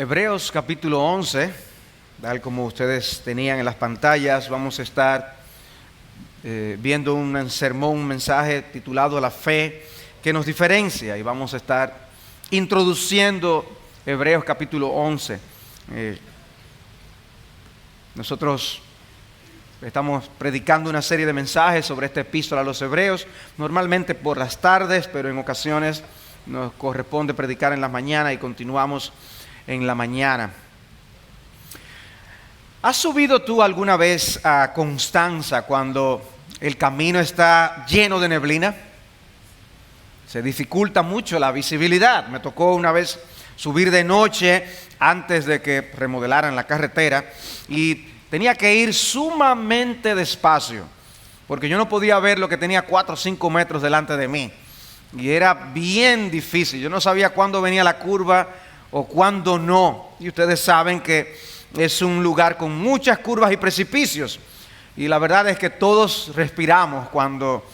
Hebreos capítulo 11, tal como ustedes tenían en las pantallas, vamos a estar viendo un sermón, un mensaje titulado La fe que nos diferencia, y vamos a estar introduciendo Hebreos capítulo 11. Nosotros estamos predicando una serie de mensajes sobre esta epístola a los Hebreos, normalmente por las tardes, pero en ocasiones nos corresponde predicar en la mañana y continuamos en la mañana. ¿Has subido tú alguna vez a Constanza cuando el camino está lleno de neblina? Se dificulta mucho la visibilidad. Me tocó una vez subir de noche antes de que remodelaran la carretera y tenía que ir sumamente despacio porque yo no podía ver lo que tenía 4 o 5 metros delante de mí y era bien difícil. Yo no sabía cuándo venía la curva o cuándo no, y ustedes saben que es un lugar con muchas curvas y precipicios, y la verdad es que todos respiramos cuando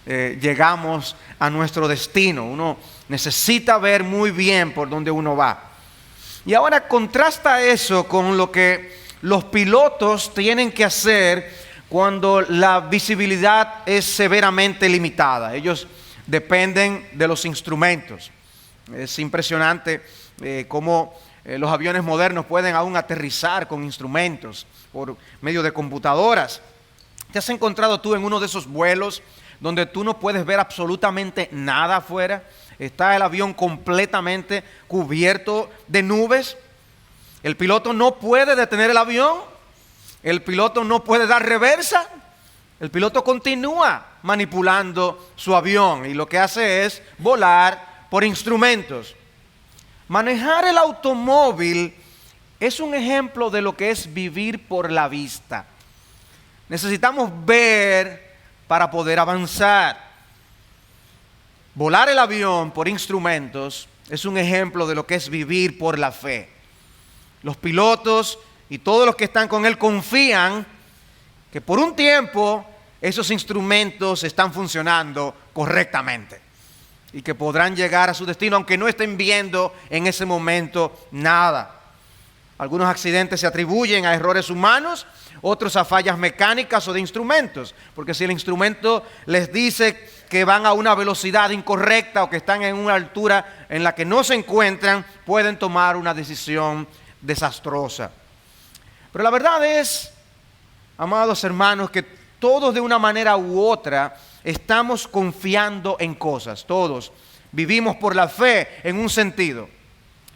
llegamos a nuestro destino. Uno necesita ver muy bien por dónde uno va. Y ahora contrasta eso con lo que los pilotos tienen que hacer cuando la visibilidad es severamente limitada. Ellos dependen de los instrumentos. Es impresionante cómo los aviones modernos pueden aún aterrizar con instrumentos por medio de computadoras. ¿Te has encontrado tú en uno de esos vuelos donde tú no puedes ver absolutamente nada afuera? Está el avión completamente cubierto de nubes. El piloto no puede detener el avión. El piloto no puede dar reversa. El piloto continúa manipulando su avión y lo que hace es volar por instrumentos. Manejar el automóvil es un ejemplo de lo que es vivir por la vista. Necesitamos ver para poder avanzar. Volar el avión por instrumentos es un ejemplo de lo que es vivir por la fe. Los pilotos y todos los que están con él confían que por un tiempo esos instrumentos están funcionando correctamente y que podrán llegar a su destino aunque no estén viendo en ese momento nada. Algunos accidentes se atribuyen a errores humanos, otros a fallas mecánicas o de instrumentos, porque si el instrumento les dice que van a una velocidad incorrecta o que están en una altura en la que no se encuentran, pueden tomar una decisión desastrosa. Pero la verdad es, amados hermanos, que todos de una manera u otra estamos confiando en cosas. Todos vivimos por la fe en un sentido.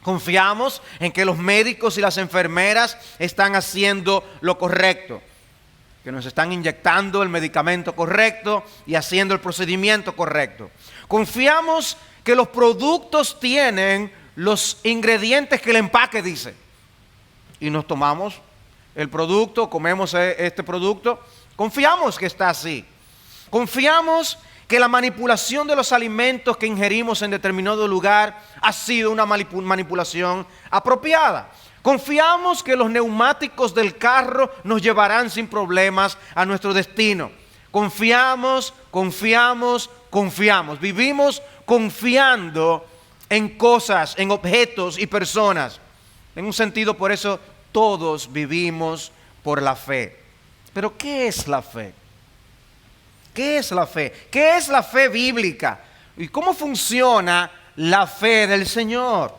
Confiamos en que los médicos y las enfermeras están haciendo lo correcto, que nos están inyectando el medicamento correcto y haciendo el procedimiento correcto. Confiamos que los productos tienen los ingredientes que el empaque dice. Y nos tomamos el producto, comemos este producto, confiamos que está así. Confiamos que la manipulación de los alimentos que ingerimos en determinado lugar ha sido una manipulación apropiada. Confiamos que los neumáticos del carro nos llevarán sin problemas a nuestro destino. Confiamos. Vivimos confiando en cosas, en objetos y personas. En un sentido, por eso todos vivimos por la fe. Pero ¿qué es la fe? ¿Qué es la fe? ¿Qué es la fe bíblica? ¿Y cómo funciona la fe del Señor?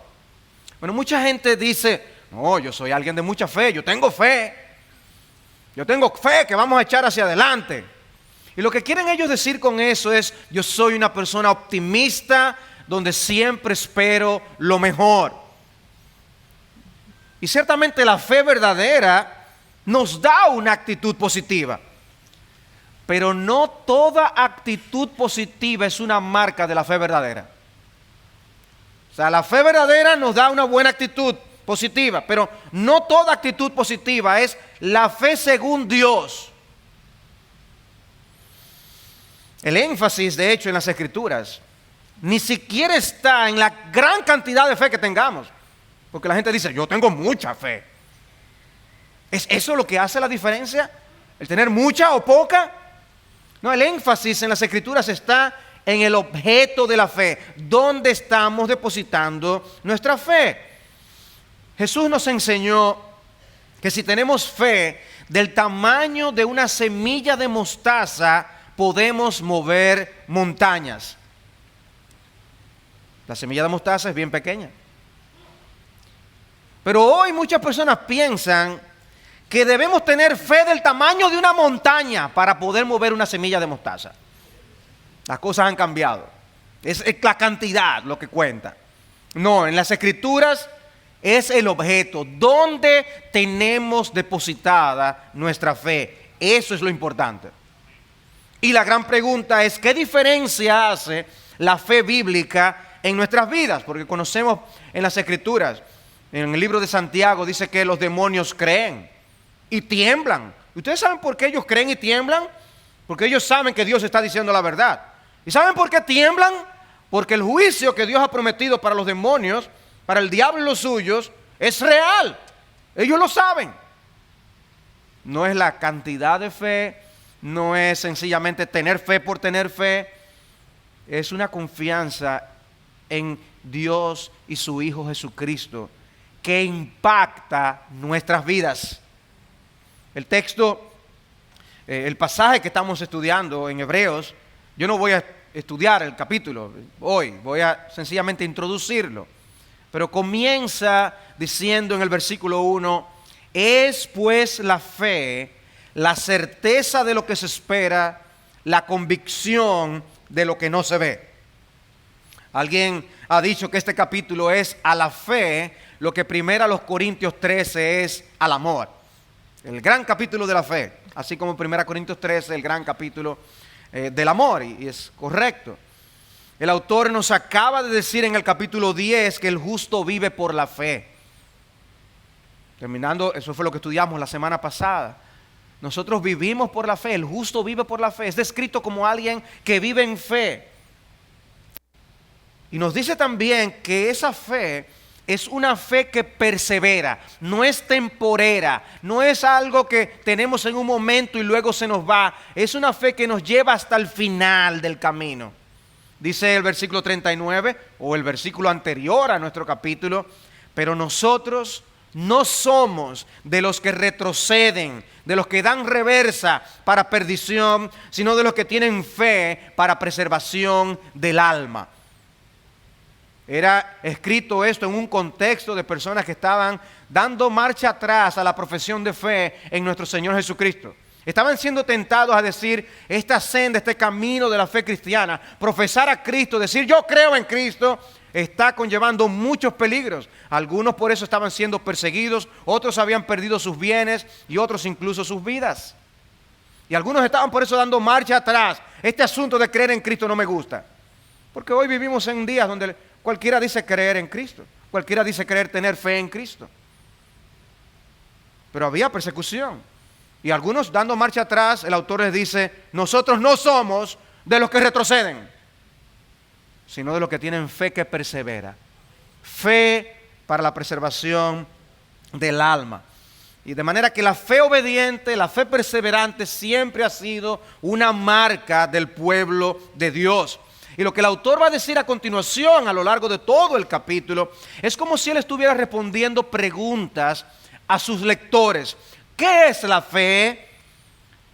Bueno, mucha gente dice, no, yo soy alguien de mucha fe, yo tengo fe que vamos a echar hacia adelante. Y lo que quieren ellos decir con eso es, yo soy una persona optimista, donde siempre espero lo mejor. Y ciertamente la fe verdadera nos da una actitud positiva. Pero no toda actitud positiva es una marca de la fe verdadera. O sea, la fe verdadera nos da una buena actitud positiva, pero no toda actitud positiva es la fe según Dios. El énfasis, de hecho, en las Escrituras ni siquiera está en la gran cantidad de fe que tengamos, porque la gente dice, yo tengo mucha fe. ¿Es eso lo que hace la diferencia? ¿El tener mucha o poca? No, el énfasis en las Escrituras está en el objeto de la fe. ¿Dónde estamos depositando nuestra fe? Jesús nos enseñó que si tenemos fe del tamaño de una semilla de mostaza, podemos mover montañas. La semilla de mostaza es bien pequeña. Pero hoy muchas personas piensan que debemos tener fe del tamaño de una montaña para poder mover una semilla de mostaza. Las cosas han cambiado. Es la cantidad lo que cuenta. No, en las Escrituras es el objeto, donde tenemos depositada nuestra fe. Eso es lo importante. Y la gran pregunta es, ¿qué diferencia hace la fe bíblica en nuestras vidas? Porque conocemos en las Escrituras, en el libro de Santiago dice que los demonios creen y tiemblan. ¿Ustedes saben por qué ellos creen y tiemblan? Porque ellos saben que Dios está diciendo la verdad. ¿Y saben por qué tiemblan? Porque el juicio que Dios ha prometido para los demonios, para el diablo y los suyos, es real. Ellos lo saben. No es la cantidad de fe, no es sencillamente tener fe por tener fe. Es una confianza en Dios y su Hijo Jesucristo que impacta nuestras vidas. El texto, el pasaje que estamos estudiando en Hebreos, yo no voy a estudiar el capítulo hoy, voy a sencillamente introducirlo. Pero comienza diciendo en el versículo 1, es pues la fe, la certeza de lo que se espera, la convicción de lo que no se ve. Alguien ha dicho que este capítulo es a la fe lo que 1 Corintios 13 es al amor. El gran capítulo de la fe, así como 1 Corintios 13, el gran capítulo del amor, y es correcto. El autor nos acaba de decir en el capítulo 10 que el justo vive por la fe. Terminando, eso fue lo que estudiamos la semana pasada. Nosotros vivimos por la fe, el justo vive por la fe. Es descrito como alguien que vive en fe. Y nos dice también que esa fe es una fe que persevera, no es temporera, no es algo que tenemos en un momento y luego se nos va. Es una fe que nos lleva hasta el final del camino. Dice el versículo 39, o el versículo anterior a nuestro capítulo, pero nosotros no somos de los que retroceden, de los que dan reversa para perdición, sino de los que tienen fe para preservación del alma. Era escrito esto en un contexto de personas que estaban dando marcha atrás a la profesión de fe en nuestro Señor Jesucristo. Estaban siendo tentados a decir, esta senda, este camino de la fe cristiana, profesar a Cristo, decir yo creo en Cristo, está conllevando muchos peligros. Algunos por eso estaban siendo perseguidos, otros habían perdido sus bienes y otros incluso sus vidas. Y algunos estaban por eso dando marcha atrás. Este asunto de creer en Cristo no me gusta. Porque hoy vivimos en días donde cualquiera dice creer en Cristo, cualquiera dice tener fe en Cristo. Pero había persecución. Y algunos dando marcha atrás, el autor les dice, nosotros no somos de los que retroceden, sino de los que tienen fe que persevera. Fe para la preservación del alma. Y de manera que la fe obediente, la fe perseverante siempre ha sido una marca del pueblo de Dios. Y lo que el autor va a decir a continuación, a lo largo de todo el capítulo, es como si él estuviera respondiendo preguntas a sus lectores. ¿Qué es la fe?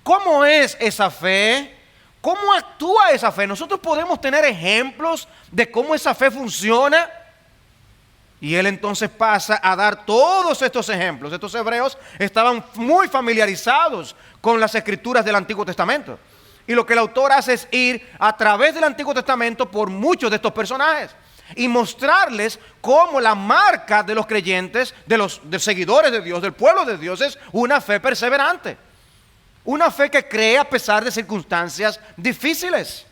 ¿Cómo es esa fe? ¿Cómo actúa esa fe? Nosotros podemos tener ejemplos de cómo esa fe funciona. Y él entonces pasa a dar todos estos ejemplos. Estos hebreos estaban muy familiarizados con las escrituras del Antiguo Testamento. Y lo que el autor hace es ir a través del Antiguo Testamento por muchos de estos personajes y mostrarles cómo la marca de los creyentes, de los seguidores de Dios, del pueblo de Dios, es una fe perseverante. Una fe que cree a pesar de circunstancias difíciles.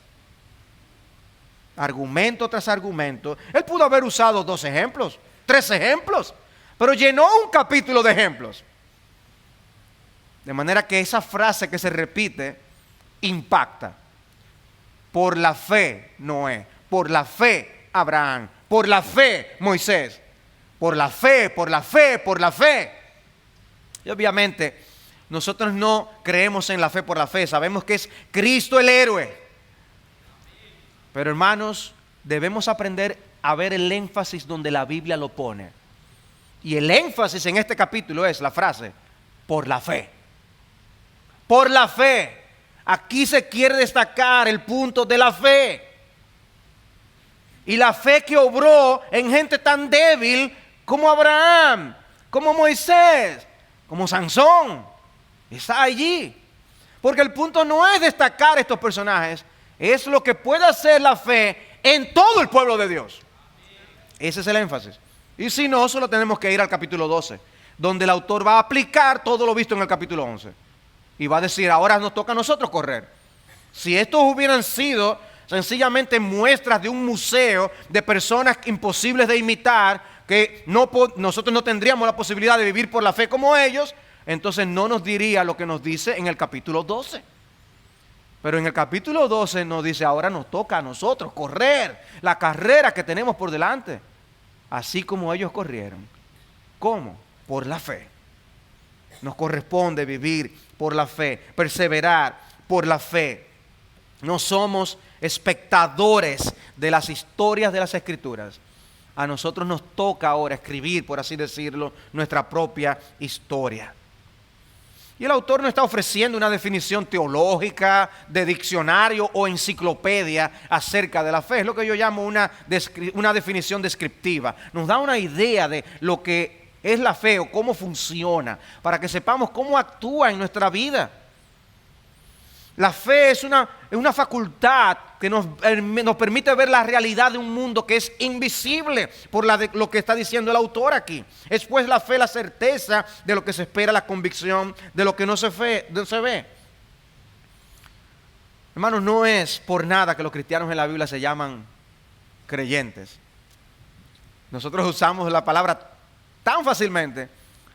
Argumento tras argumento. Él pudo haber usado 2 ejemplos, 3 ejemplos, pero llenó un capítulo de ejemplos. De manera que esa frase que se repite impacta. Por la fe Noé, por la fe Abraham, por la fe Moisés, por la fe, por la fe, por la fe. Y obviamente nosotros no creemos en la fe por la fe, sabemos que es Cristo el héroe. Pero hermanos, debemos aprender a ver el énfasis donde la Biblia lo pone. Y el énfasis en este capítulo es la frase, por la fe. Por la fe. Aquí se quiere destacar el punto de la fe. Y la fe que obró en gente tan débil como Abraham, como Moisés, como Sansón. Está allí. Porque el punto no es destacar estos personajes, es lo que puede hacer la fe en todo el pueblo de Dios. Ese es el énfasis. Y si no, solo tenemos que ir al capítulo 12, donde el autor va a aplicar todo lo visto en el capítulo 11. Y va a decir, ahora nos toca a nosotros correr. Si estos hubieran sido sencillamente muestras de un museo de personas imposibles de imitar, que nosotros no tendríamos la posibilidad de vivir por la fe como ellos, entonces no nos diría lo que nos dice en el capítulo 12. Pero en el capítulo 12 nos dice, ahora nos toca a nosotros correr la carrera que tenemos por delante, así como ellos corrieron. ¿Cómo? Por la fe. Nos corresponde vivir por la fe, perseverar por la fe. No somos espectadores de las historias de las Escrituras. A nosotros nos toca ahora escribir, por así decirlo, nuestra propia historia. Y el autor no está ofreciendo una definición teológica, de diccionario o enciclopedia acerca de la fe. Es lo que yo llamo una definición descriptiva. Nos da una idea de lo que es la fe o cómo funciona, para que sepamos cómo actúa en nuestra vida. La fe es una facultad que nos permite ver la realidad de un mundo que es invisible por lo que está diciendo el autor aquí. Es pues la fe la certeza de lo que se espera, la convicción de lo que no se ve. Hermanos, no es por nada que los cristianos en la Biblia se llaman creyentes. Nosotros usamos la palabra tan fácilmente.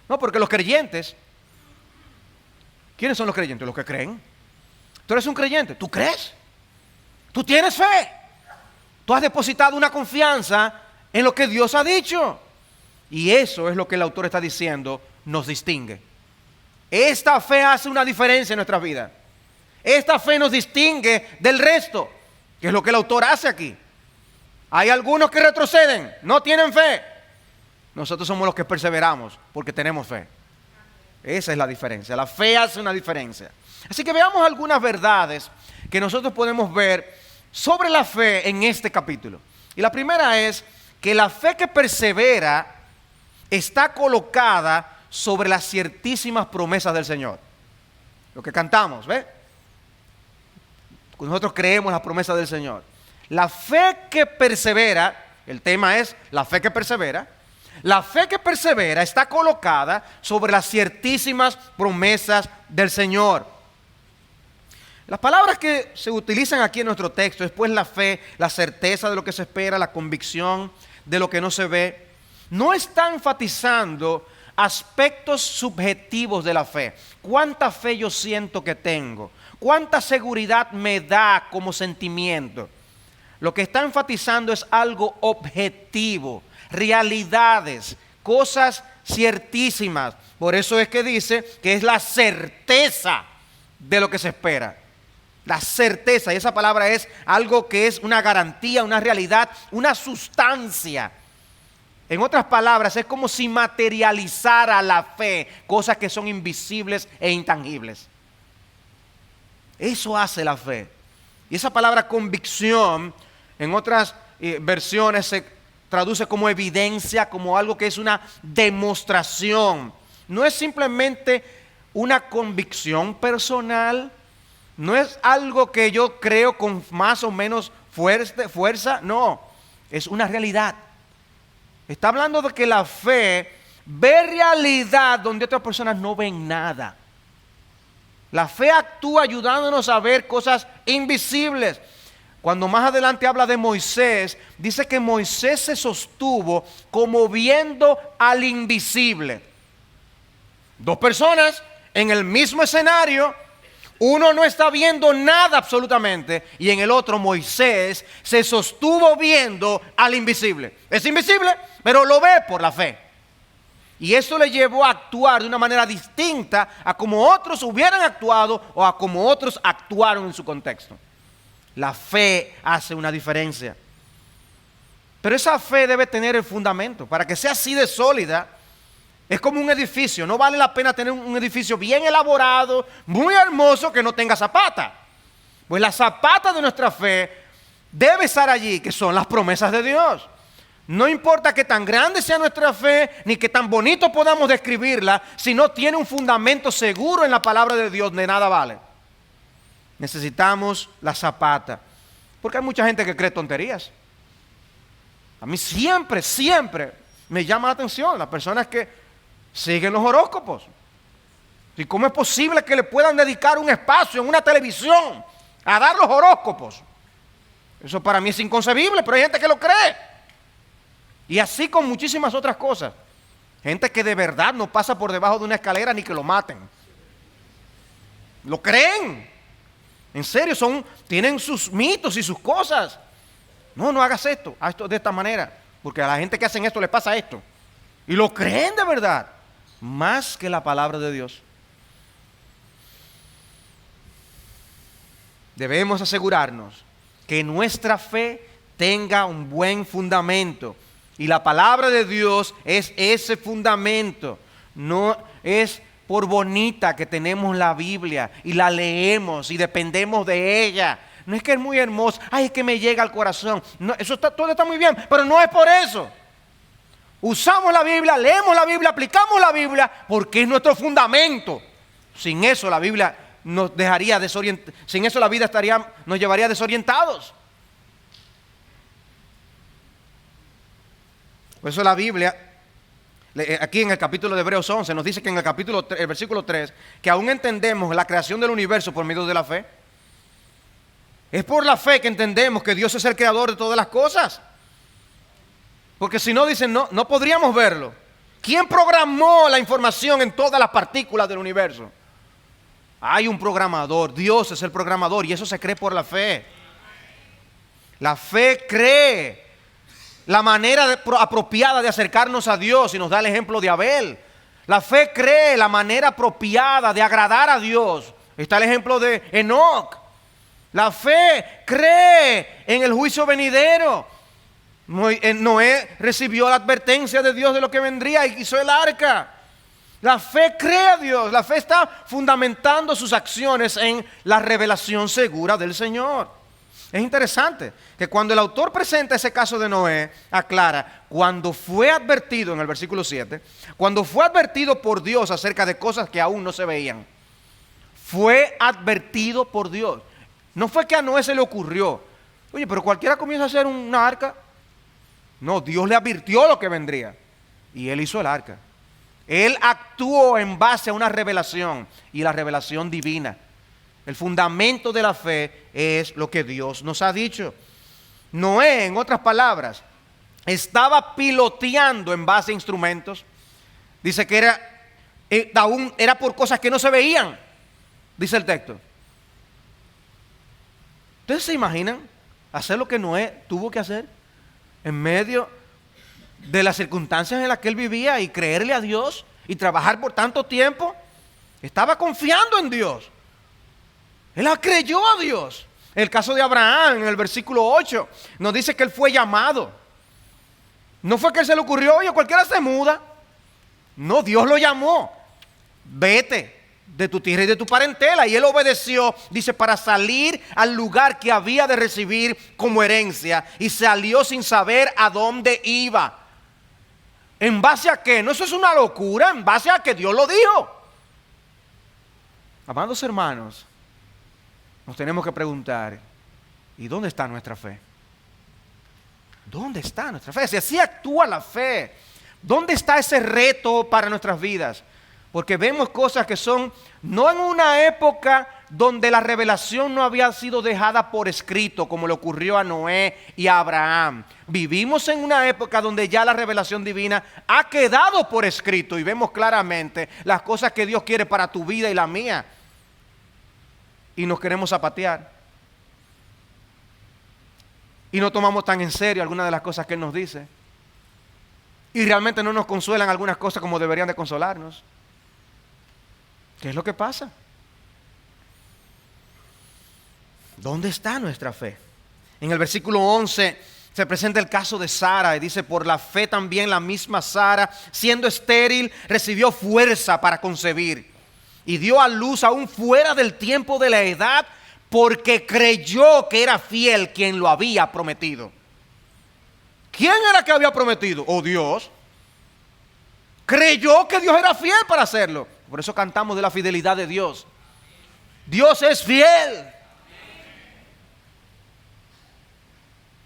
No, porque los creyentes, ¿quiénes son los creyentes? Los que creen. Tú eres un creyente, ¿tú crees? Tú tienes fe. Tú has depositado una confianza en lo que Dios ha dicho. Y eso es lo que el autor está diciendo, nos distingue. Esta fe hace una diferencia en nuestras vidas. Esta fe nos distingue del resto, que es lo que el autor hace aquí. Hay algunos que retroceden, no tienen fe. Nosotros somos los que perseveramos porque tenemos fe. Esa es la diferencia. La fe hace una diferencia. Así que veamos algunas verdades que nosotros podemos ver sobre la fe en este capítulo. Y la primera es que la fe que persevera está colocada sobre las ciertísimas promesas del Señor. Lo que cantamos, ¿ve? Nosotros creemos las promesas del Señor. La fe que persevera, el tema es la fe que persevera. La fe que persevera está colocada sobre las ciertísimas promesas del Señor. Las palabras que se utilizan aquí en nuestro texto es pues la fe, la certeza de lo que se espera, la convicción de lo que no se ve. No está enfatizando aspectos subjetivos de la fe. ¿Cuánta fe yo siento que tengo? ¿Cuánta seguridad me da como sentimiento? Lo que está enfatizando es algo objetivo, realidades, cosas ciertísimas. Por eso es que dice que es la certeza de lo que se espera. La certeza, y esa palabra es algo que es una garantía, una realidad, una sustancia. En otras palabras, es como si materializara la fe, cosas que son invisibles e intangibles. Eso hace la fe. Y esa palabra convicción, en otras versiones se traduce como evidencia, como algo que es una demostración. No es simplemente una convicción personal, no es algo que yo creo con más o menos fuerza, no, es una realidad. Está hablando de que la fe ve realidad donde otras personas no ven nada. La fe actúa ayudándonos a ver cosas invisibles. Cuando más adelante habla de Moisés, dice que Moisés se sostuvo como viendo al invisible. Dos personas en el mismo escenario, uno no está viendo nada absolutamente, y en el otro Moisés se sostuvo viendo al invisible. Es invisible, pero lo ve por la fe. Y eso le llevó a actuar de una manera distinta a como otros hubieran actuado o a como otros actuaron en su contexto. La fe hace una diferencia. Pero esa fe debe tener el fundamento. Para que sea así de sólida, Es como un edificio. No vale la pena tener un edificio bien elaborado, muy hermoso, que no tenga zapata. Pues la zapata de nuestra fe debe estar allí, que son las promesas de Dios. No importa que tan grande sea nuestra fe, ni que tan bonito podamos describirla, si no tiene un fundamento seguro en la palabra de Dios, de nada vale. Necesitamos la zapata. Porque hay mucha gente que cree tonterías. A mí siempre me llama la atención las personas que siguen los horóscopos. ¿Y cómo es posible que le puedan dedicar un espacio en una televisión a dar los horóscopos? Eso para mí es inconcebible, pero hay gente que lo cree. Y así con muchísimas otras cosas. Gente que de verdad no pasa por debajo de una escalera ni que lo maten. Lo creen. En serio, tienen sus mitos y sus cosas. No hagas esto, haz esto de esta manera, porque a la gente que hacen esto le pasa esto. Y lo creen de verdad, más que la palabra de Dios. Debemos asegurarnos que nuestra fe tenga un buen fundamento. Y la palabra de Dios es ese fundamento. No es por bonita que tenemos la Biblia y la leemos y dependemos de ella. No es que es muy hermosa, es que me llega al corazón. No, todo está muy bien, pero no es por eso. Usamos la Biblia, leemos la Biblia, aplicamos la Biblia porque es nuestro fundamento. Sin eso la Biblia nos dejaría desorientados. Sin eso la vida nos llevaría desorientados. Por eso la Biblia, aquí en el capítulo de Hebreos 11, nos dice que en el versículo 3, que aún entendemos la creación del universo por medio de la fe. Es por la fe que entendemos que Dios es el creador de todas las cosas. Porque si no, dicen, no podríamos verlo. ¿Quién programó la información en todas las partículas del universo? Hay un programador, Dios es el programador, y eso se cree por la fe. La fe cree la manera apropiada de acercarnos a Dios, y nos da el ejemplo de Abel. La fe cree la manera apropiada de agradar a Dios. Está el ejemplo de Enoc. La fe cree en el juicio venidero. Noé recibió la advertencia de Dios de lo que vendría y hizo el arca. La fe cree a Dios. La fe está fundamentando sus acciones en la revelación segura del Señor. Es interesante que cuando el autor presenta ese caso de Noé, aclara, cuando fue advertido, en el versículo 7, cuando fue advertido por Dios acerca de cosas que aún no se veían, fue advertido por Dios. No fue que a Noé se le ocurrió, oye, pero cualquiera comienza a hacer una arca. No, Dios le advirtió lo que vendría y él hizo el arca. Él actuó en base a una revelación, y la revelación divina. El fundamento de la fe es lo que Dios nos ha dicho. Noé, en otras palabras, estaba piloteando en base a instrumentos. Dice que era por cosas que no se veían, dice el texto. ¿Ustedes se imaginan hacer lo que Noé tuvo que hacer en medio de las circunstancias en las que él vivía, y creerle a Dios y trabajar por tanto tiempo? Estaba confiando en Dios. Él creyó a Dios. El caso de Abraham, en el versículo 8, nos dice que él fue llamado. No fue que él se le ocurrió, oye, cualquiera se muda. No, Dios lo llamó. Vete de tu tierra y de tu parentela. Y él obedeció, dice, para salir al lugar que había de recibir como herencia. Y salió sin saber a dónde iba. ¿En base a qué? No, eso es una locura. En base a que Dios lo dijo. Amados hermanos, nos tenemos que preguntar, ¿y dónde está nuestra fe? ¿Dónde está nuestra fe? Si así actúa la fe, ¿dónde está ese reto para nuestras vidas? Porque vemos cosas que son, no en una época donde la revelación no había sido dejada por escrito, como le ocurrió a Noé y a Abraham. Vivimos en una época donde ya la revelación divina ha quedado por escrito, y vemos claramente las cosas que Dios quiere para tu vida y la mía. Y nos queremos zapatear. Y no tomamos tan en serio algunas de las cosas que Él nos dice. Y realmente no nos consuelan algunas cosas como deberían de consolarnos. ¿Qué es lo que pasa? ¿Dónde está nuestra fe? En el versículo 11 Se presenta el caso de Sara y dice, por la fe también la misma Sara, siendo estéril, recibió fuerza para concebir y dio a luz aún fuera del tiempo de la edad, porque creyó que era fiel quien lo había prometido. ¿Quién era que había prometido? Oh, Dios. Creyó que Dios era fiel para hacerlo. Por eso cantamos de la fidelidad de Dios. Dios es fiel.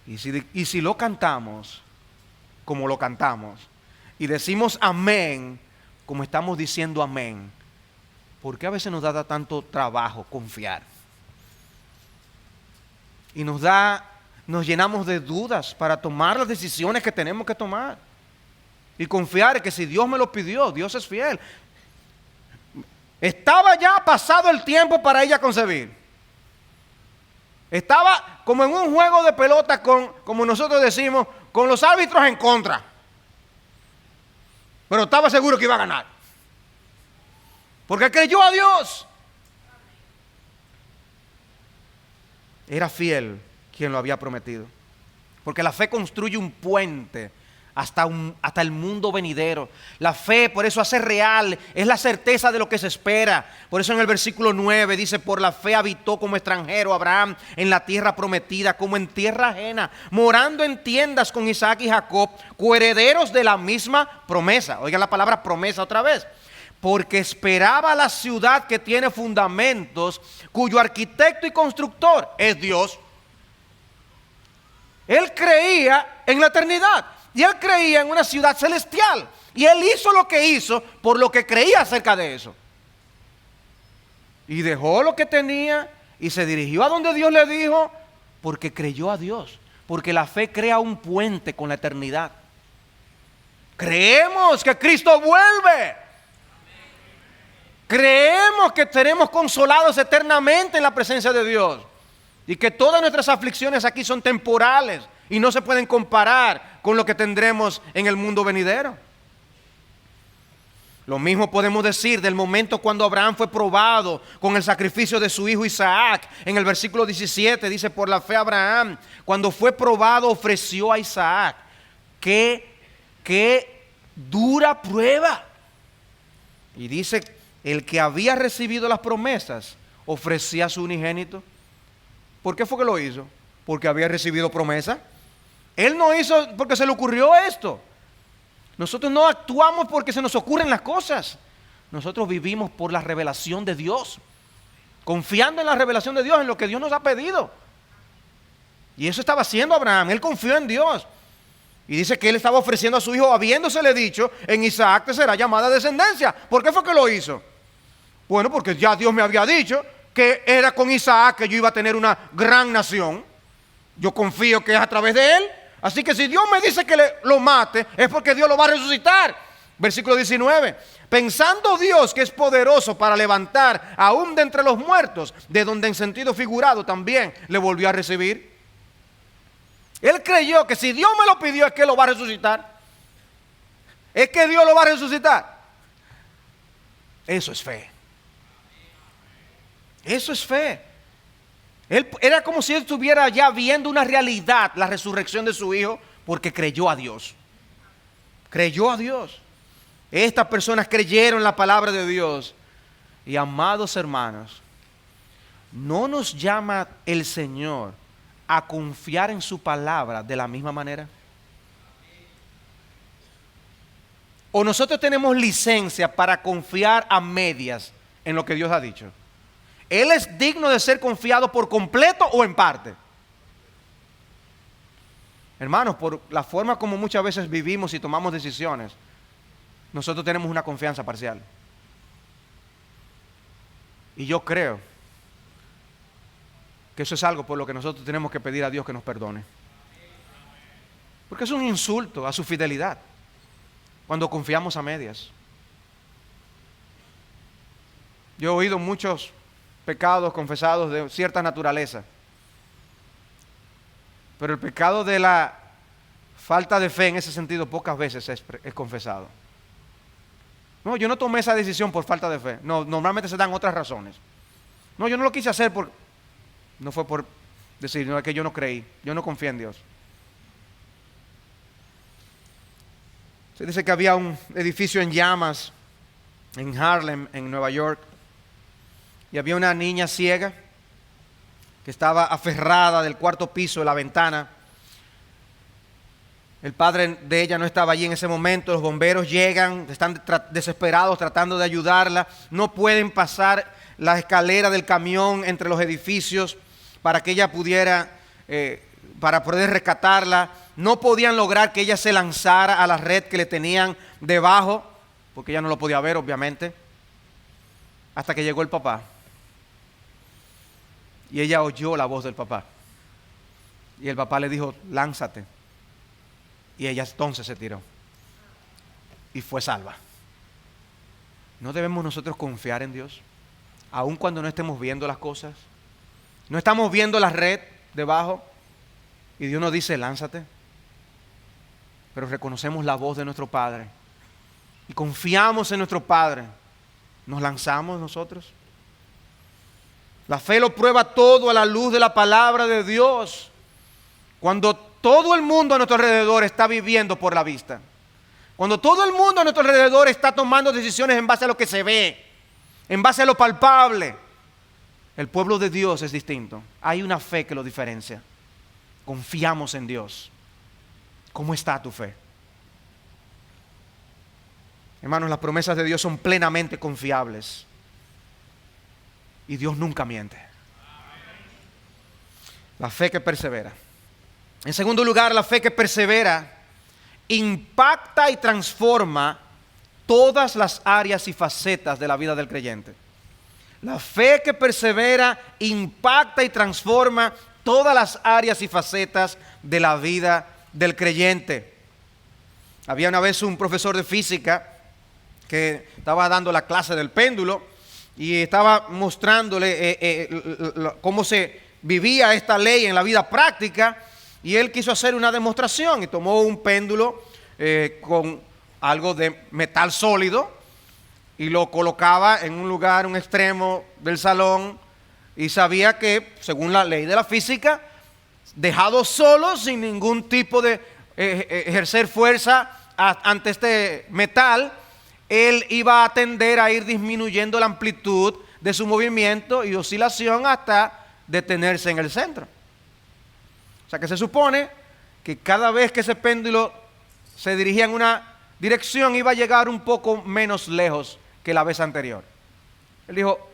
Y si lo cantamos como lo cantamos y decimos amén como estamos diciendo amén, ¿por qué a veces nos da tanto trabajo confiar? Y nos llenamos de dudas para tomar las decisiones que tenemos que tomar. Y confiar en que si Dios me lo pidió, Dios es fiel. Estaba ya pasado el tiempo para ella concebir. Estaba como en un juego de pelota como nosotros decimos, con los árbitros en contra. Pero estaba seguro que iba a ganar. Porque creyó a Dios. Era fiel quien lo había prometido. Porque la fe construye un puente hasta el mundo venidero. La fe, por eso hace real, es la certeza de lo que se espera. Por eso en el versículo 9 dice, por la fe habitó como extranjero Abraham en la tierra prometida, como en tierra ajena, morando en tiendas con Isaac y Jacob, coherederos de la misma promesa. Oigan la palabra promesa otra vez. Porque esperaba la ciudad que tiene fundamentos, cuyo arquitecto y constructor es Dios. Él creía en la eternidad. Y él creía en una ciudad celestial. Y él hizo lo que hizo por lo que creía acerca de eso. Y dejó lo que tenía y se dirigió a donde Dios le dijo, porque creyó a Dios. Porque la fe crea un puente con la eternidad. Creemos que Cristo vuelve. Creemos que seremos consolados eternamente en la presencia de Dios. Y que todas nuestras aflicciones aquí son temporales y no se pueden comparar con lo que tendremos en el mundo venidero. Lo mismo podemos decir del momento cuando Abraham fue probado con el sacrificio de su hijo Isaac. En el versículo 17 dice, por la fe Abraham, cuando fue probado, ofreció a Isaac. Qué dura prueba. Y dice, el que había recibido las promesas, ofrecía a su unigénito. ¿Por qué fue que lo hizo? Porque había recibido promesa. Él no hizo porque se le ocurrió esto. Nosotros no actuamos porque se nos ocurren las cosas. Nosotros vivimos por la revelación de Dios. Confiando en la revelación de Dios, en lo que Dios nos ha pedido. Y eso estaba haciendo Abraham. Él confió en Dios. Y dice que él estaba ofreciendo a su hijo, habiéndosele dicho, en Isaac te será llamada descendencia. ¿Por qué fue que lo hizo? Bueno, porque ya Dios me había dicho que era con Isaac que yo iba a tener una gran nación. Yo confío que es a través de él. Así que si Dios me dice que lo mate, es porque Dios lo va a resucitar. Versículo 19. Pensando Dios que es poderoso para levantar aún de entre los muertos, de donde en sentido figurado también le volvió a recibir. Él creyó que si Dios me lo pidió es que lo va a resucitar. Es que Dios lo va a resucitar. Eso es fe. Eso es fe. Era como si él estuviera ya viendo una realidad, la resurrección de su hijo, porque creyó a Dios. Creyó a Dios. Estas personas creyeron la palabra de Dios. Y amados hermanos, ¿no nos llama el Señor a confiar en su palabra de la misma manera? ¿O nosotros tenemos licencia para confiar a medias en lo que Dios ha dicho? ¿Él es digno de ser confiado por completo o en parte? Hermanos, por la forma como muchas veces vivimos y tomamos decisiones, nosotros tenemos una confianza parcial. Y yo creo que eso es algo por lo que nosotros tenemos que pedir a Dios que nos perdone. Porque es un insulto a su fidelidad cuando confiamos a medias. Yo he oído muchos pecados confesados de cierta naturaleza, pero el pecado de la falta de fe en ese sentido pocas veces es confesado. No, yo no tomé esa decisión por falta de fe. No, normalmente se dan otras razones. No, yo no lo quise hacer no fue por decir, no, es que yo no creí, yo no confié en Dios. Se dice que había un edificio en llamas en Harlem, en Nueva York, y había una niña ciega que estaba aferrada del cuarto piso de la ventana. El padre de ella no estaba allí en ese momento. Los bomberos llegan, están desesperados tratando de ayudarla. No pueden pasar la escalera del camión entre los edificios para que ella pudiera, para poder rescatarla. No podían lograr que ella se lanzara a la red que le tenían debajo, porque ella no lo podía ver, obviamente, hasta que llegó el papá. Y ella oyó la voz del papá. Y el papá le dijo, lánzate. Y ella entonces se tiró. Y fue salva. ¿No debemos nosotros confiar en Dios? Aun cuando no estemos viendo las cosas. No estamos viendo la red debajo. Y Dios nos dice, lánzate. Pero reconocemos la voz de nuestro Padre. Y confiamos en nuestro Padre. ¿Nos lanzamos nosotros? La fe lo prueba todo a la luz de la palabra de Dios. Cuando todo el mundo a nuestro alrededor está viviendo por la vista. Cuando todo el mundo a nuestro alrededor está tomando decisiones en base a lo que se ve, en base a lo palpable. El pueblo de Dios es distinto. Hay una fe que lo diferencia. Confiamos en Dios. ¿Cómo está tu fe? Hermanos, las promesas de Dios son plenamente confiables. Y Dios nunca miente. La fe que persevera. En segundo lugar, la fe que persevera impacta y transforma todas las áreas y facetas de la vida del creyente. La fe que persevera impacta y transforma todas las áreas y facetas de la vida del creyente. Había una vez un profesor de física que estaba dando la clase del péndulo y estaba mostrándole cómo se vivía esta ley en la vida práctica. Y él quiso hacer una demostración y tomó un péndulo con algo de metal sólido y lo colocaba en un lugar, un extremo del salón, y sabía que, según la ley de la física, dejado solo, sin ningún tipo de ejercer fuerza ante este metal, él iba a tender a ir disminuyendo la amplitud de su movimiento y oscilación hasta detenerse en el centro. O sea que se supone que cada vez que ese péndulo se dirigía en una dirección iba a llegar un poco menos lejos que la vez anterior. Él dijo,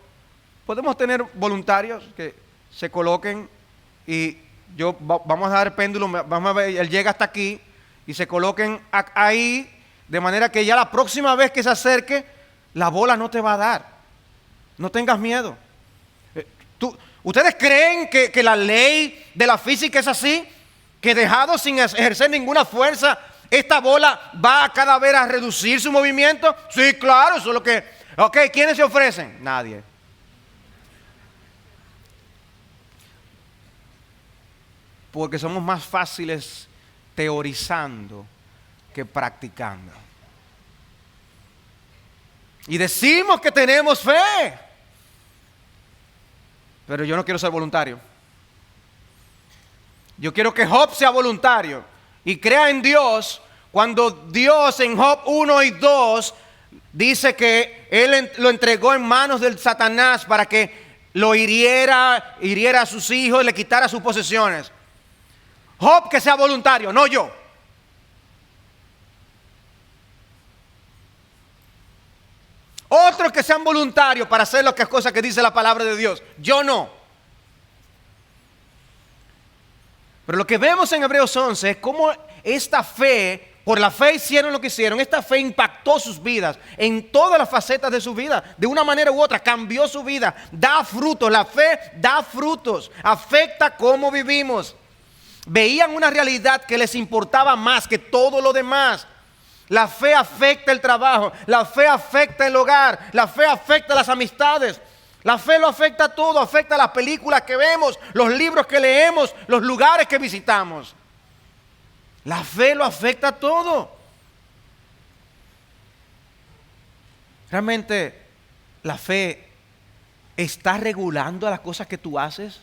podemos tener voluntarios que se coloquen y vamos a dar el péndulo, vamos a ver, él llega hasta aquí y se coloquen ahí de manera que ya la próxima vez que se acerque la bola no te va a dar. No tengas miedo. ¿Ustedes creen que la ley de la física es así? Que dejado sin ejercer ninguna fuerza, esta bola va cada vez a reducir su movimiento. Sí, claro, eso es lo que... Ok, ¿quiénes se ofrecen? Nadie. Porque somos más fáciles teorizando que practicando. Y decimos que tenemos fe. Pero yo no quiero ser voluntario. Yo quiero que Job sea voluntario y crea en Dios cuando Dios en Job 1 y 2 dice que Él lo entregó en manos del Satanás para que lo hiriera a sus hijos y le quitara sus posesiones. Job que sea voluntario, no yo. Otros que sean voluntarios para hacer las cosas que dice la palabra de Dios. Yo no. Pero lo que vemos en Hebreos 11 es cómo esta fe, por la fe hicieron lo que hicieron. Esta fe impactó sus vidas en todas las facetas de su vida. De una manera u otra cambió su vida. Da frutos. La fe da frutos. Afecta cómo vivimos. Veían una realidad que les importaba más que todo lo demás. La fe afecta el trabajo, la fe afecta el hogar, la fe afecta las amistades, la fe lo afecta todo, afecta las películas que vemos, los libros que leemos, los lugares que visitamos. La fe lo afecta todo. ¿Realmente la fe está regulando las cosas que tú haces?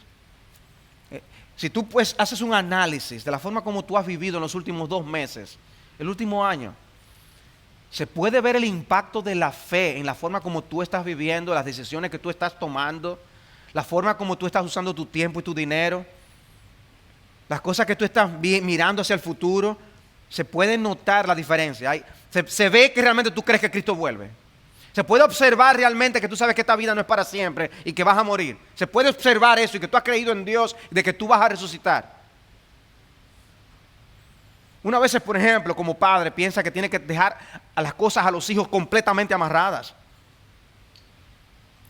Si tú pues haces un análisis de la forma como tú has vivido en los últimos 2 meses, el último año, Se puede ver el impacto de la fe en la forma como tú estás viviendo, las decisiones que tú estás tomando, la forma como tú estás usando tu tiempo y tu dinero, las cosas que tú estás mirando hacia el futuro. Se puede notar la diferencia. Se ve que realmente tú crees que Cristo vuelve. Se puede observar realmente que tú sabes que esta vida no es para siempre y que vas a morir. Se puede observar eso y que tú has creído en Dios y de que tú vas a resucitar. Una vez, por ejemplo, como padre, piensa que tiene que dejar a las cosas a los hijos completamente amarradas.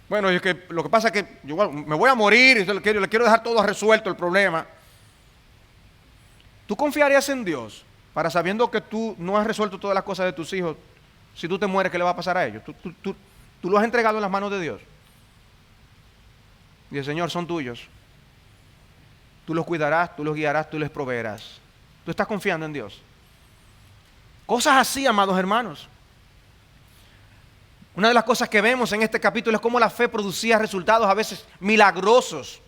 Bueno, lo que pasa es que yo me voy a morir y le quiero dejar todo resuelto el problema. ¿Tú confiarías en Dios para, sabiendo que tú no has resuelto todas las cosas de tus hijos, si tú te mueres, qué le va a pasar a ellos? Tú los has entregado en las manos de Dios. Y el Señor, son tuyos. Tú los cuidarás, tú los guiarás, tú les proveerás. Tú estás confiando en Dios. Cosas así, amados hermanos. Una de las cosas que vemos en este capítulo es cómo la fe producía resultados a veces milagrosos.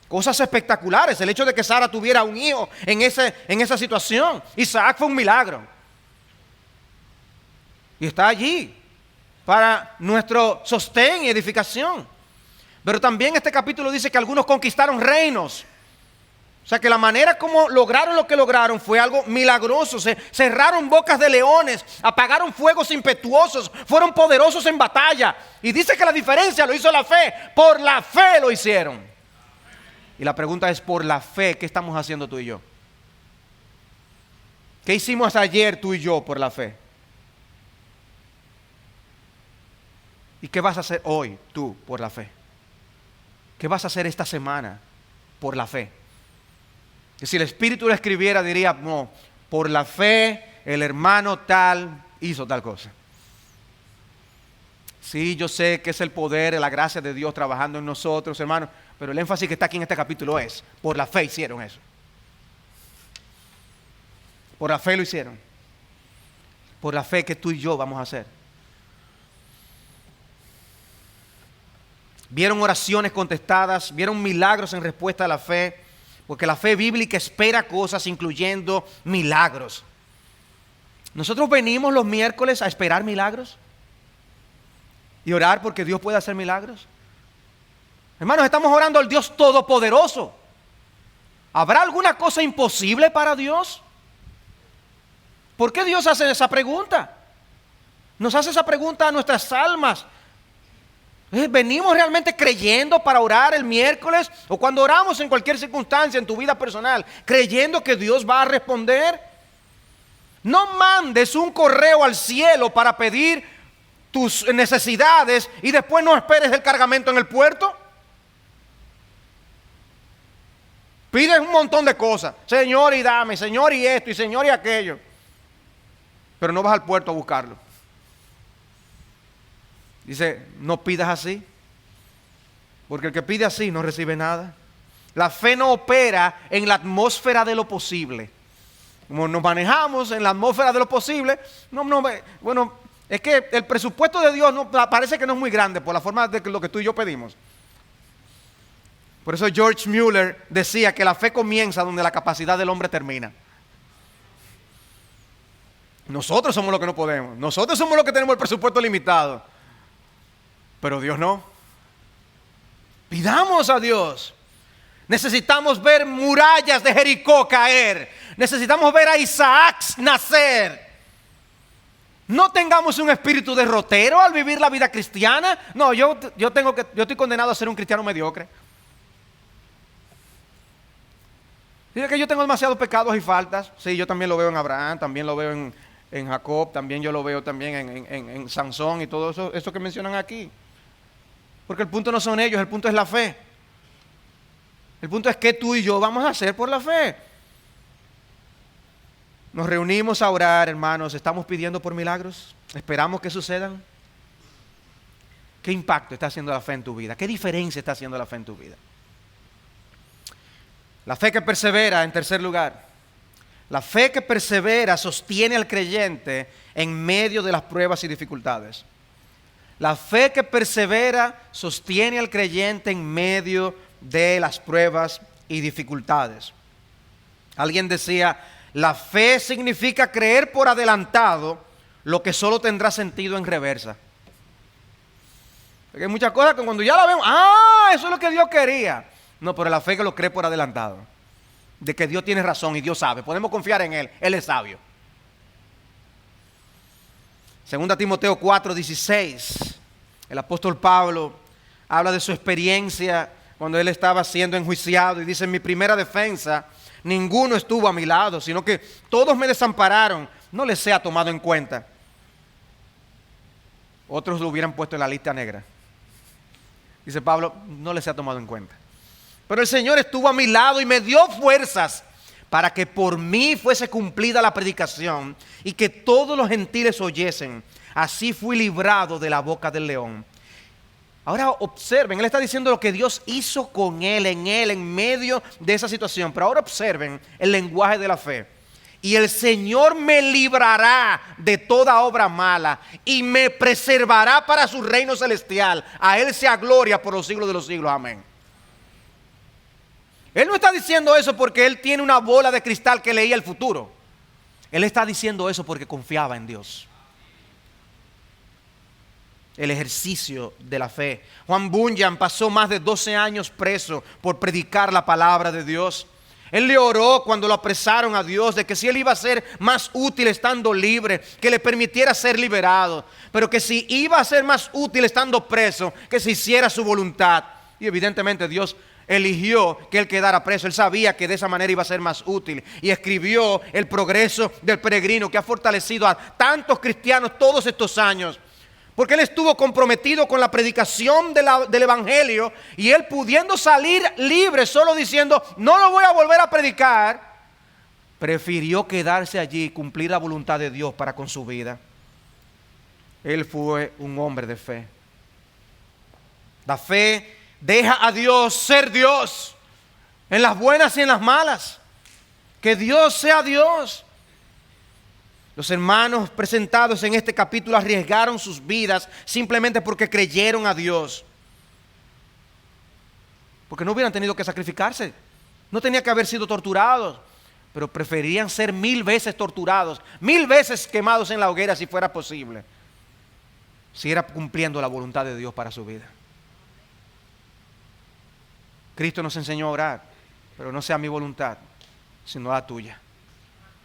Cosas espectaculares. El hecho de que Sara tuviera un hijo en esa situación. Isaac fue un milagro. Y está allí para nuestro sostén y edificación. Pero también este capítulo dice que algunos conquistaron reinos. O sea que la manera como lograron lo que lograron fue algo milagroso. Se cerraron bocas de leones, apagaron fuegos impetuosos, fueron poderosos en batalla. Y dice que la diferencia lo hizo la fe. Por la fe lo hicieron. Y la pregunta es, por la fe, ¿qué estamos haciendo tú y yo? ¿Qué hicimos ayer tú y yo por la fe? ¿Y qué vas a hacer hoy tú por la fe? ¿Qué vas a hacer esta semana por la fe? Que si el Espíritu lo escribiera, diría, no, por la fe el hermano tal hizo tal cosa. Sí, yo sé que es el poder, la gracia de Dios trabajando en nosotros, hermanos, pero el énfasis que está aquí en este capítulo es, por la fe hicieron eso. Por la fe lo hicieron. Por la fe que tú y yo vamos a hacer. Vieron oraciones contestadas, vieron milagros en respuesta a la fe, porque la fe bíblica espera cosas incluyendo milagros. Nosotros venimos los miércoles a esperar milagros y orar porque Dios puede hacer milagros. Hermanos, estamos orando al Dios Todopoderoso. ¿Habrá alguna cosa imposible para Dios? ¿Por qué Dios hace esa pregunta? Nos hace esa pregunta a nuestras almas. ¿Venimos realmente creyendo para orar el miércoles? O cuando oramos en cualquier circunstancia en tu vida personal, creyendo que Dios va a responder. No mandes un correo al cielo para pedir tus necesidades y después no esperes el cargamento en el puerto. Pides un montón de cosas. Señor, y dame, Señor, y esto, y Señor, y aquello. Pero no vas al puerto a buscarlo. Dice, no pidas así, porque el que pide así no recibe nada. La fe no opera en la atmósfera de lo posible. Como nos manejamos en la atmósfera de lo posible, bueno, es que el presupuesto de Dios parece que no es muy grande por la forma de lo que tú y yo pedimos. Por eso George Mueller decía que la fe comienza donde la capacidad del hombre termina. Nosotros somos los que no podemos. Nosotros somos los que tenemos el presupuesto limitado. Pero Dios no. Pidamos a Dios. Necesitamos ver murallas de Jericó caer. Necesitamos ver a Isaac nacer. No tengamos un espíritu derrotero al vivir la vida cristiana. No, yo estoy condenado a ser un cristiano mediocre. Dice que yo tengo demasiados pecados y faltas. Sí, yo también lo veo en Abraham, también lo veo en Jacob, también yo lo veo también en Sansón y todo eso que mencionan aquí. Porque el punto no son ellos, el punto es la fe. El punto es que tú y yo vamos a hacer por la fe. Nos reunimos a orar, hermanos, estamos pidiendo por milagros, esperamos que sucedan. ¿Qué impacto está haciendo la fe en tu vida? ¿Qué diferencia está haciendo la fe en tu vida? La fe que persevera, en tercer lugar. La fe que persevera sostiene al creyente en medio de las pruebas y dificultades. La fe que persevera sostiene al creyente en medio de las pruebas y dificultades. Alguien decía, la fe significa creer por adelantado lo que solo tendrá sentido en reversa. Porque hay muchas cosas que cuando ya la vemos, eso es lo que Dios quería. No, pero la fe que lo cree por adelantado, de que Dios tiene razón y Dios sabe, podemos confiar en Él es sabio. 2 Timoteo 4:16, el apóstol Pablo habla de su experiencia cuando él estaba siendo enjuiciado y dice: en mi primera defensa ninguno estuvo a mi lado, sino que todos me desampararon, no les sea tomado en cuenta. Otros lo hubieran puesto en la lista negra. Dice Pablo, no les sea tomado en cuenta. Pero el Señor estuvo a mi lado y me dio fuerzas para que por mí fuese cumplida la predicación y que todos los gentiles oyesen. Así fui librado de la boca del león. Ahora observen, él está diciendo lo que Dios hizo con él, en medio de esa situación. Pero ahora observen el lenguaje de la fe. Y el Señor me librará de toda obra mala y me preservará para su reino celestial. A Él sea gloria por los siglos de los siglos. Amén. Él no está diciendo eso porque él tiene una bola de cristal que leía el futuro. Él está diciendo eso porque confiaba en Dios. El ejercicio de la fe. Juan Bunyan pasó más de 12 años preso por predicar la palabra de Dios. Él le oró cuando lo apresaron a Dios de que si él iba a ser más útil estando libre, que le permitiera ser liberado, pero que si iba a ser más útil estando preso, que se hiciera su voluntad. Y evidentemente Dios eligió que él quedara preso. Él sabía que de esa manera iba a ser más útil y escribió El progreso del peregrino, que ha fortalecido a tantos cristianos todos estos años. Porque él estuvo comprometido con la predicación del evangelio y él pudiendo salir libre solo diciendo, no lo voy a volver a predicar, prefirió quedarse allí y cumplir la voluntad de Dios para con su vida. Él fue un hombre de fe. La fe deja a Dios ser Dios en las buenas y en las malas. Que Dios sea Dios. Los hermanos presentados en este capítulo arriesgaron sus vidas simplemente porque creyeron a Dios. Porque no hubieran tenido que sacrificarse. No tenía que haber sido torturados. Pero preferían ser 1000 veces torturados, 1000 veces quemados en la hoguera si fuera posible. Si era cumpliendo la voluntad de Dios para su vida. Cristo nos enseñó a orar, pero no sea mi voluntad, sino la tuya.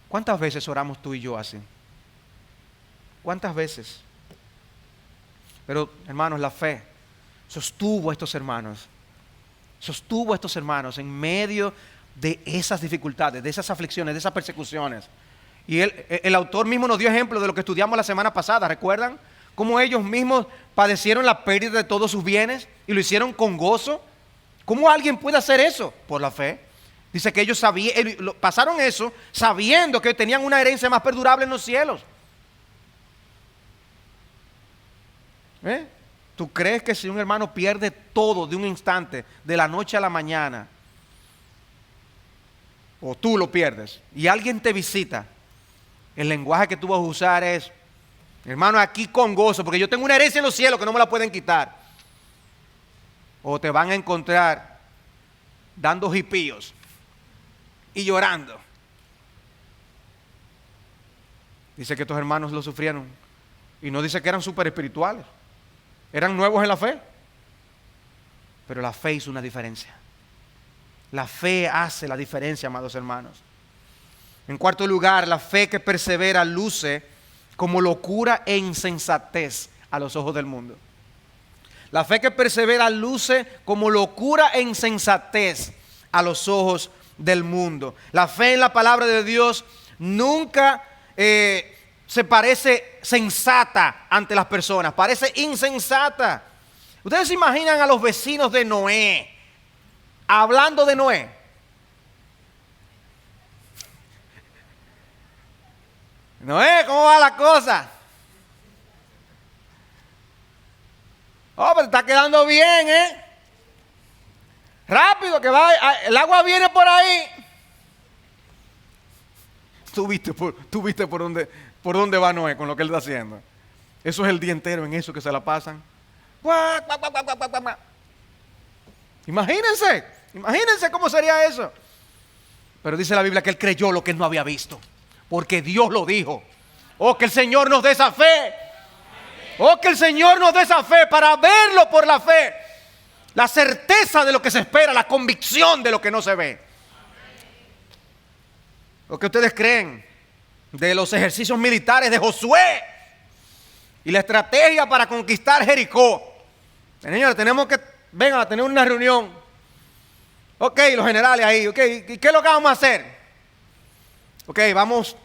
¿Cuántas veces oramos tú y yo así? ¿Cuántas veces? Pero, hermanos, la fe sostuvo a estos hermanos. Sostuvo a estos hermanos en medio de esas dificultades, de esas aflicciones, de esas persecuciones. Y el autor mismo nos dio ejemplo de lo que estudiamos la semana pasada, ¿recuerdan? Cómo ellos mismos padecieron la pérdida de todos sus bienes y lo hicieron con gozo. ¿Cómo alguien puede hacer eso? Por la fe. Dice que ellos pasaron eso sabiendo que tenían una herencia más perdurable en los cielos. ¿Tú crees que si un hermano pierde todo de un instante, de la noche a la mañana, o tú lo pierdes, y alguien te visita, el lenguaje que tú vas a usar es, hermano, aquí con gozo, porque yo tengo una herencia en los cielos que no me la pueden quitar? O te van a encontrar dando jipíos y llorando. Dice que estos hermanos lo sufrieron. Y no dice que eran súper espirituales. Eran nuevos en la fe. Pero la fe hizo una diferencia. La fe hace la diferencia, amados hermanos. En cuarto lugar, la fe que persevera luce como locura e insensatez a los ojos del mundo. La fe que persevera luce como locura e insensatez a los ojos del mundo. La fe en la palabra de Dios nunca se parece sensata ante las personas, parece insensata. Ustedes se imaginan a los vecinos de Noé hablando de Noé. Noé, ¿cómo va la cosa? Oh, pero está quedando bien, rápido, que va, el agua viene por ahí. Tú viste por dónde va Noé con lo que él está haciendo. Eso es el día entero en eso que se la pasan. Imagínense cómo sería eso. Pero dice la Biblia que él creyó lo que él no había visto, porque Dios lo dijo. Oh, que el Señor nos dé esa fe. Oh, que el Señor nos dé esa fe para verlo por la fe. La certeza de lo que se espera, la convicción de lo que no se ve. Lo que ustedes creen de los ejercicios militares de Josué y la estrategia para conquistar Jericó. Señores, tenemos que, vengan a tener una reunión. Ok, los generales ahí, ok, ¿y qué es lo que vamos a hacer? Ok, vamos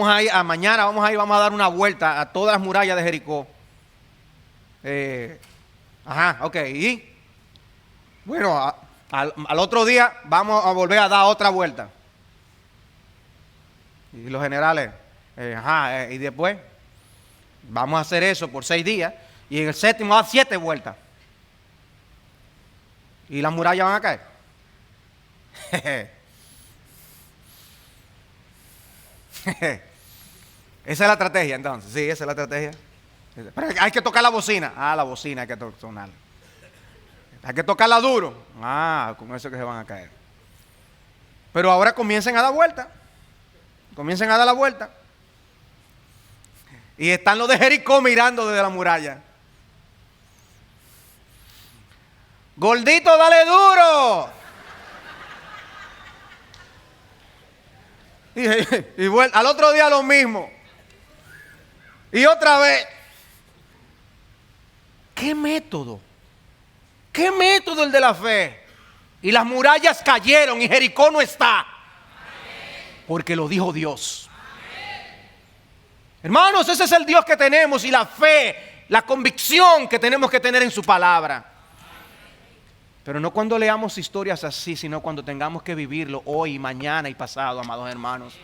a ir, mañana vamos a dar una vuelta a todas las murallas de Jericó. Ok, y bueno, al otro día vamos a volver a dar otra vuelta. Y los generales, y después vamos a hacer eso por 6 días y en el séptimo a dar 7 vueltas. Y las murallas van a caer. Esa es la estrategia entonces, sí, esa es la estrategia. Pero hay que tocar la bocina. La bocina hay que tocarla. Hay que tocarla duro. Con eso que se van a caer. Pero ahora comiencen a dar vuelta. Comiencen a dar la vuelta. Y están los de Jericó mirando desde la muralla. Gordito, dale duro. Y al otro día lo mismo. Y otra vez. ¿Qué método? ¿Qué método el de la fe? Y las murallas cayeron y Jericó no está. Porque lo dijo Dios. Hermanos, ese es el Dios que tenemos y la fe, la convicción que tenemos que tener en su palabra. Pero no cuando leamos historias así, sino cuando tengamos que vivirlo hoy, mañana y pasado, amados hermanos.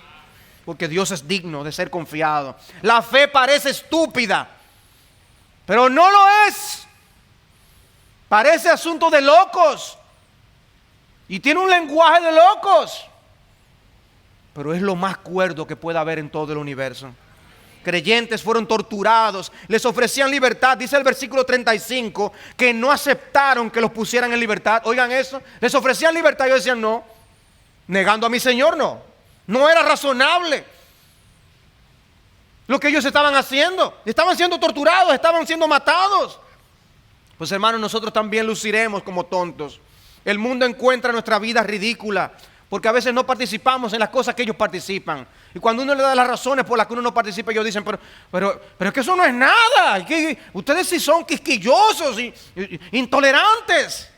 Porque Dios es digno de ser confiado. La fe parece estúpida, pero no lo es. Parece asunto de locos. Y tiene un lenguaje de locos. Pero es lo más cuerdo que pueda haber en todo el universo. Creyentes fueron torturados, les ofrecían libertad. Dice el versículo 35 que no aceptaron que los pusieran en libertad. Oigan eso, les ofrecían libertad y ellos decían no. Negando a mi Señor, no era razonable lo que ellos estaban haciendo. Estaban siendo torturados, estaban siendo matados. Pues hermanos, nosotros también luciremos como tontos. El mundo encuentra nuestra vida ridícula porque a veces no participamos en las cosas que ellos participan. Y cuando uno le da las razones por las que uno no participa, ellos dicen, pero es que eso no es nada. Ustedes sí son quisquillosos y intolerantes.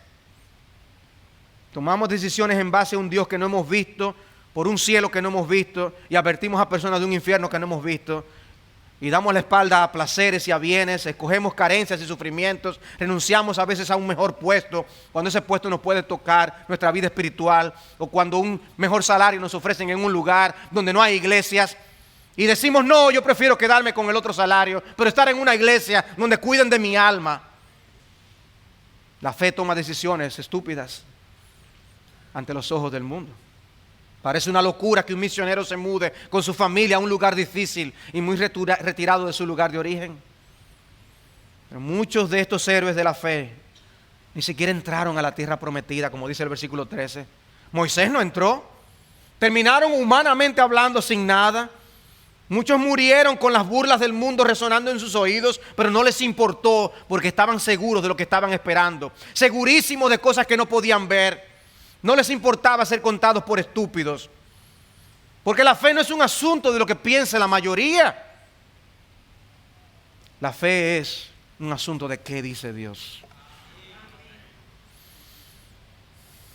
Tomamos decisiones en base a un Dios que no hemos visto, por un cielo que no hemos visto, y advertimos a personas de un infierno que no hemos visto. Y damos la espalda a placeres y a bienes, escogemos carencias y sufrimientos, renunciamos a veces a un mejor puesto, cuando ese puesto nos puede tocar nuestra vida espiritual, o cuando un mejor salario nos ofrecen en un lugar donde no hay iglesias, y decimos, no, yo prefiero quedarme con el otro salario, pero estar en una iglesia donde cuiden de mi alma. La fe toma decisiones estúpidas ante los ojos del mundo. Parece una locura que un misionero se mude con su familia a un lugar difícil y muy retirado de su lugar de origen. Pero muchos de estos héroes de la fe ni siquiera entraron a la tierra prometida, como dice el versículo 13. Moisés no entró. Terminaron humanamente hablando sin nada. Muchos murieron con las burlas del mundo resonando en sus oídos, pero no les importó porque estaban seguros de lo que estaban esperando. Segurísimos de cosas que no podían ver. No les importaba ser contados por estúpidos. Porque la fe no es un asunto de lo que piense la mayoría. La fe es un asunto de qué dice Dios.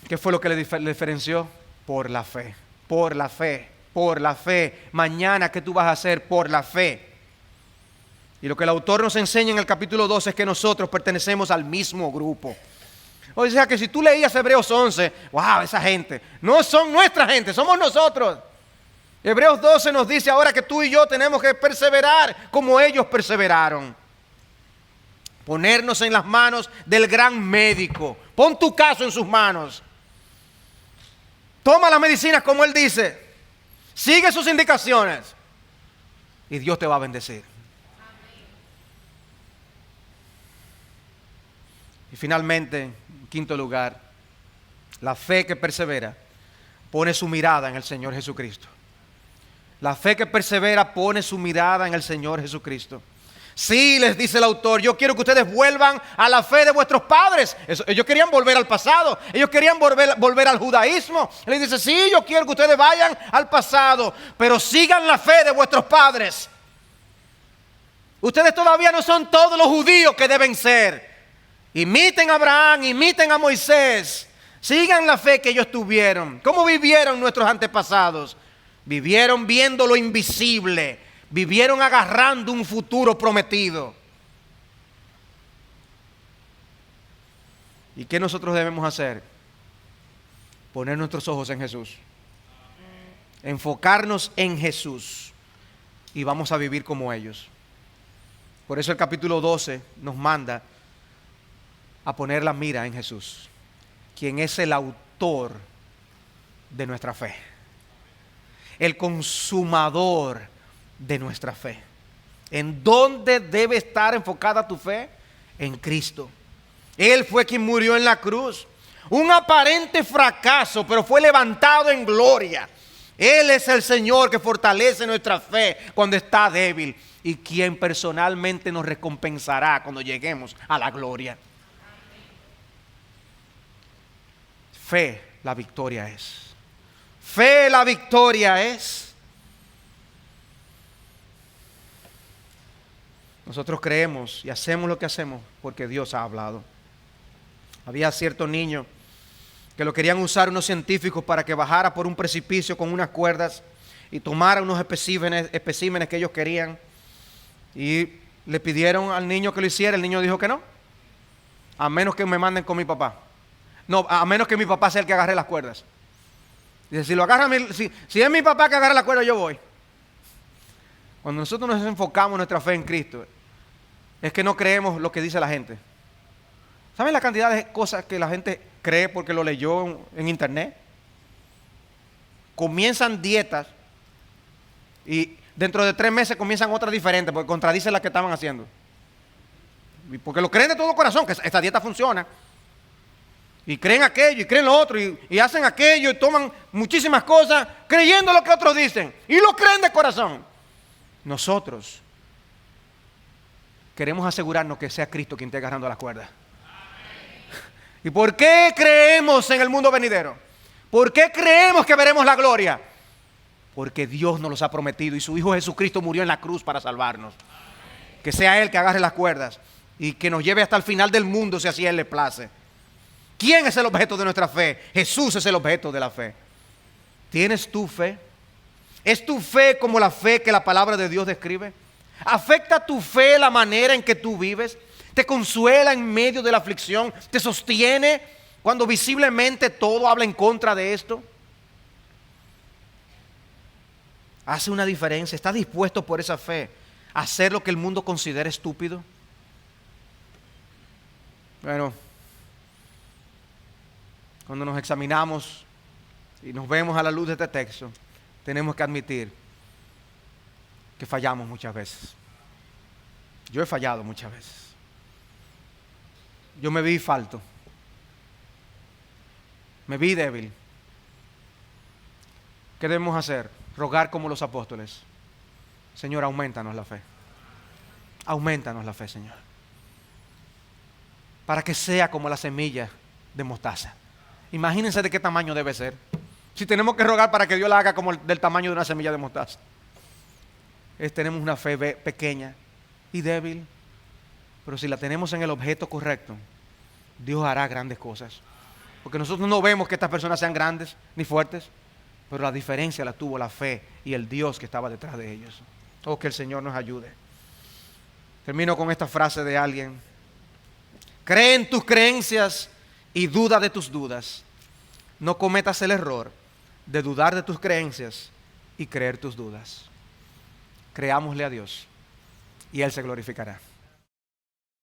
¿Qué fue lo que le diferenció? Por la fe. Por la fe. Por la fe. Mañana, ¿qué tú vas a hacer? Por la fe. Y lo que el autor nos enseña en el capítulo 12 es que nosotros pertenecemos al mismo grupo. O sea que si tú leías Hebreos 11, wow, esa gente, no son nuestra gente, somos nosotros. Hebreos 12 nos dice ahora que tú y yo tenemos que perseverar como ellos perseveraron. Ponernos en las manos del gran médico. Pon tu caso en sus manos. Toma las medicinas como él dice. Sigue sus indicaciones. Y Dios te va a bendecir. Y finalmente, en quinto lugar, la fe que persevera pone su mirada en el Señor Jesucristo. La fe que persevera pone su mirada en el Señor Jesucristo. Sí, les dice el autor, yo quiero que ustedes vuelvan a la fe de vuestros padres. Ellos querían volver al pasado. Ellos querían volver al judaísmo. Él les dice, sí, yo quiero que ustedes vayan al pasado, pero sigan la fe de vuestros padres. Ustedes todavía no son todos los judíos que deben ser. Imiten a Abraham, imiten a Moisés. Sigan la fe que ellos tuvieron. ¿Cómo vivieron nuestros antepasados? Vivieron viendo lo invisible. Vivieron agarrando un futuro prometido. ¿Y qué nosotros debemos hacer? Poner nuestros ojos en Jesús. Enfocarnos en Jesús. Y vamos a vivir como ellos. Por eso el capítulo 12 nos manda a poner la mira en Jesús, quien es el autor de nuestra fe, el consumador de nuestra fe. ¿En dónde debe estar enfocada tu fe? En Cristo. Él fue quien murió en la cruz, un aparente fracaso, pero fue levantado en gloria. Él es el Señor que fortalece nuestra fe cuando está débil y quien personalmente nos recompensará cuando lleguemos a la gloria. Fe, la victoria es. Fe, la victoria es. Nosotros creemos y hacemos lo que hacemos porque Dios ha hablado. Había cierto niño que lo querían usar unos científicos para que bajara por un precipicio con unas cuerdas y tomara unos especímenes que ellos querían. Y le pidieron al niño que lo hiciera. El niño dijo que no, a menos que me manden con mi papá. No, a menos que mi papá sea el que agarre las cuerdas. Dice, si es mi papá que agarra las cuerdas, yo voy. Cuando nosotros nos enfocamos nuestra fe en Cristo, es que no creemos lo que dice la gente. ¿Saben la cantidad de cosas que la gente cree porque lo leyó en internet? Comienzan dietas y dentro de 3 meses comienzan otras diferentes porque contradicen las que estaban haciendo. Porque lo creen de todo corazón, que esta dieta funciona. Y creen aquello y creen lo otro y hacen aquello y toman muchísimas cosas creyendo lo que otros dicen. Y lo creen de corazón. Nosotros queremos asegurarnos que sea Cristo quien esté agarrando las cuerdas. ¿Y por qué creemos en el mundo venidero? ¿Por qué creemos que veremos la gloria? Porque Dios nos los ha prometido y su Hijo Jesucristo murió en la cruz para salvarnos. Que sea Él que agarre las cuerdas y que nos lleve hasta el final del mundo si así a Él le place. ¿Quién es el objeto de nuestra fe? Jesús es el objeto de la fe. ¿Tienes tu fe? ¿Es tu fe como la fe que la palabra de Dios describe? ¿Afecta tu fe la manera en que tú vives? ¿Te consuela en medio de la aflicción? ¿Te sostiene cuando visiblemente todo habla en contra de esto? ¿Hace una diferencia? ¿Estás dispuesto por esa fe a hacer lo que el mundo considera estúpido? Bueno, cuando nos examinamos y nos vemos a la luz de este texto, tenemos que admitir que fallamos muchas veces. Yo he fallado muchas veces. Yo me vi falto. Me vi débil. ¿Qué debemos hacer? Rogar como los apóstoles. Señor, aumentanos la fe. Aumentanos la fe, Señor. Para que sea como la semilla de mostaza. Imagínense de qué tamaño debe ser. Si tenemos que rogar para que Dios la haga como del tamaño de una semilla de mostaza. Tenemos una fe pequeña y débil. Pero si la tenemos en el objeto correcto, Dios hará grandes cosas. Porque nosotros no vemos que estas personas sean grandes ni fuertes, pero la diferencia la tuvo la fe y el Dios que estaba detrás de ellos. Oh, que el Señor nos ayude. Termino con esta frase de alguien. Cree en tus creencias y duda de tus dudas. No cometas el error de dudar de tus creencias y creer tus dudas. Creámosle a Dios y Él se glorificará.